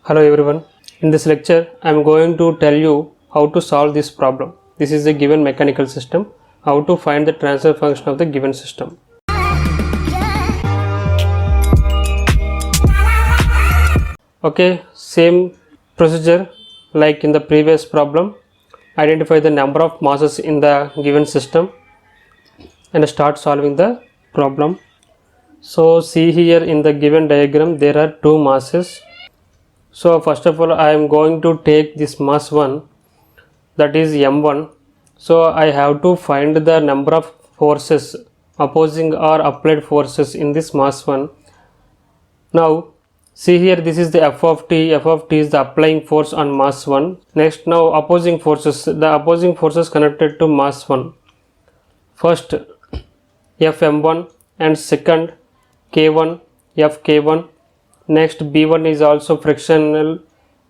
Hello everyone. In this lecture, I am going to tell you how to solve this problem. This is a given mechanical system. How to find the transfer function of the given system. Okay, same procedure like in the previous problem. Identify the number of masses in the given system and start solving the problem. So see here in the given diagram there are two masses. So first of all I am going to take this mass 1, that is m1. So I have to find the number of forces, opposing or applied forces in this mass 1. Now see here, this is the f of t is the applying force on mass 1. Next, now opposing forces, the opposing forces connected to mass 1. First fm1 and second k1 fk1. Next b1 is also frictional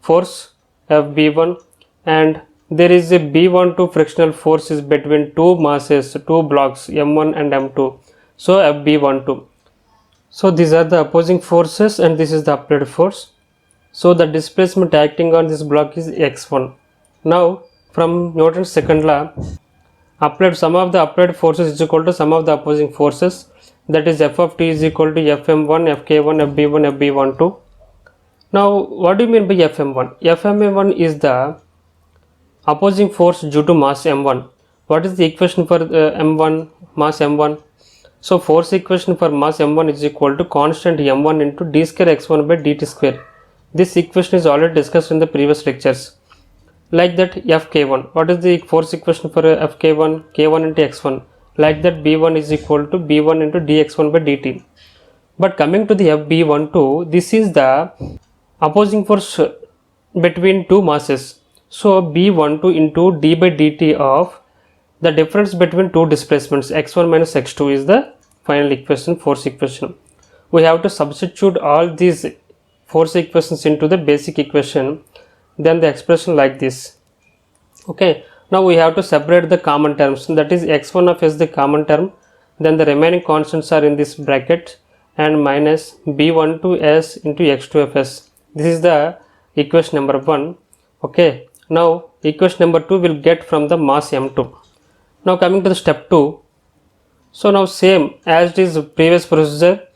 force fb1, and there is a b12 frictional force is between two masses, two blocks m1 and m2, so fb12. So these are the opposing forces and this is the applied force. So the displacement acting on this block is x1. Now from Newton's second law, sum of the applied forces is equal to sum of the opposing forces, that is f of t is equal to fm1 fk1 fb1 fb12. Now what do you mean by fm1? fm1 is the opposing force due to mass m1. What is the equation for m1, mass m1? So force equation for mass m1 is equal to constant m1 into d square x1 by dt square. This equation is already discussed in the previous lectures. Like that fk1, what is the force equation for fk1? k1 into x1. Like that b1 is equal to b1 into dx1 by dt. But coming to the fb12, this is the opposing force between two masses. So b12 into d by dt of the difference between two displacements x1 minus x2 is the final equation, force equation. We have to substitute all these force equations into the basic equation, then the expression like this. Okay, now we have to separate the common terms, that is x1 of s the common term, then the remaining constants are in this bracket, and minus b12s into x2 of s. This is the equation number 1. Okay, now equation number 2 will get from the mass m2. Now coming to the step 2, so now same as it is previous procedure,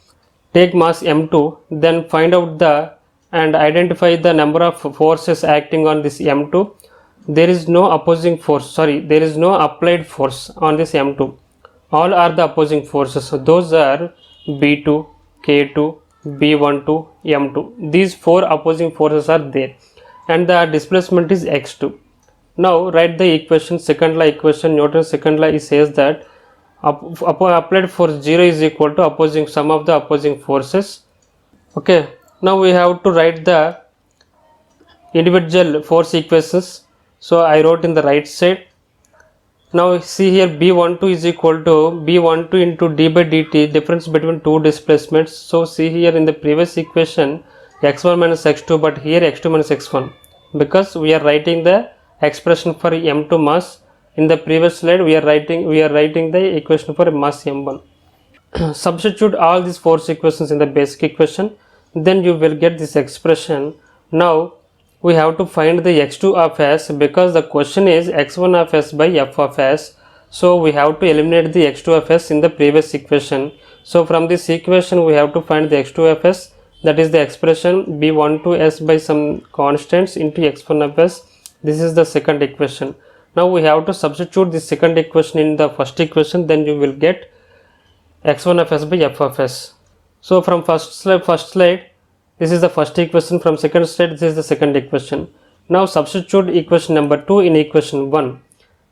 take mass m2, then find out the and identify the number of forces acting on this m2. There is no opposing force, there is no applied force on this m2. All are the opposing forces, so those are b2, k2, b12, m2. These four opposing forces are there and the displacement is x2. Now write the equation, second law equation. Newton's second law says that applied force 0 is equal to opposing sum of the opposing forces. Okay, now we have to write the individual force equations. So I wrote in the right side. Now see here, b12 is equal to b12 into d by dt, difference between two displacements. So see here in the previous equation x1 minus x2, but here x2 minus x1, because we are writing the expression for m2 mass. In the previous slide we are writing the equation for mass m1. Substitute all these force equations in the basic equation, then you will get this expression. Now we have to find the x2 of s, because the question is x1 of s by f of s. So we have to eliminate the x2 of s in the previous equation. So from this equation we have to find the x2 of s, that is the expression b12s by some constants into x1 of s. This is the second equation. Now we have to substitute the second equation in the first equation, then you will get x1 of s by f of s. So from first slide this is the first equation, from second slide this is the second equation. Now substitute equation number 2 in equation 1.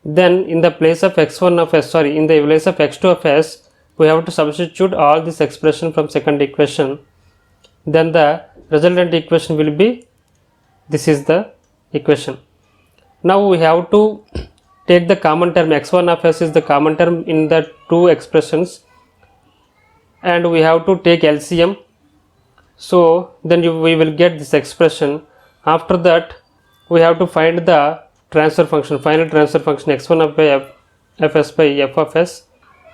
Then in the place of x1 of s, in the place of x2 of s, we have to substitute all this expression from second equation. Then the resultant equation will be, this is the equation. Now we have to take the common term, x1 of s is the common term in the two expressions, and we have to take LCM. So then we will get this expression. After that we have to find the transfer function, final transfer function x1 of by fs by f of s.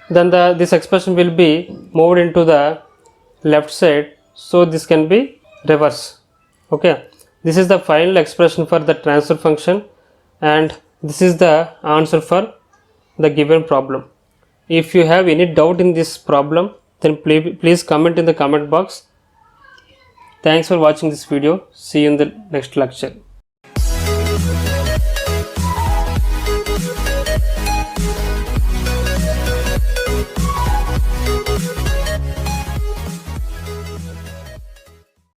Then this expression will be moved into the left side, so this can be reverse. Okay, This is the final expression for the transfer function, and this is the answer for the given problem. If you have any doubt in this problem, then please comment in the comment box. Thanks for watching this video. See you in the next lecture.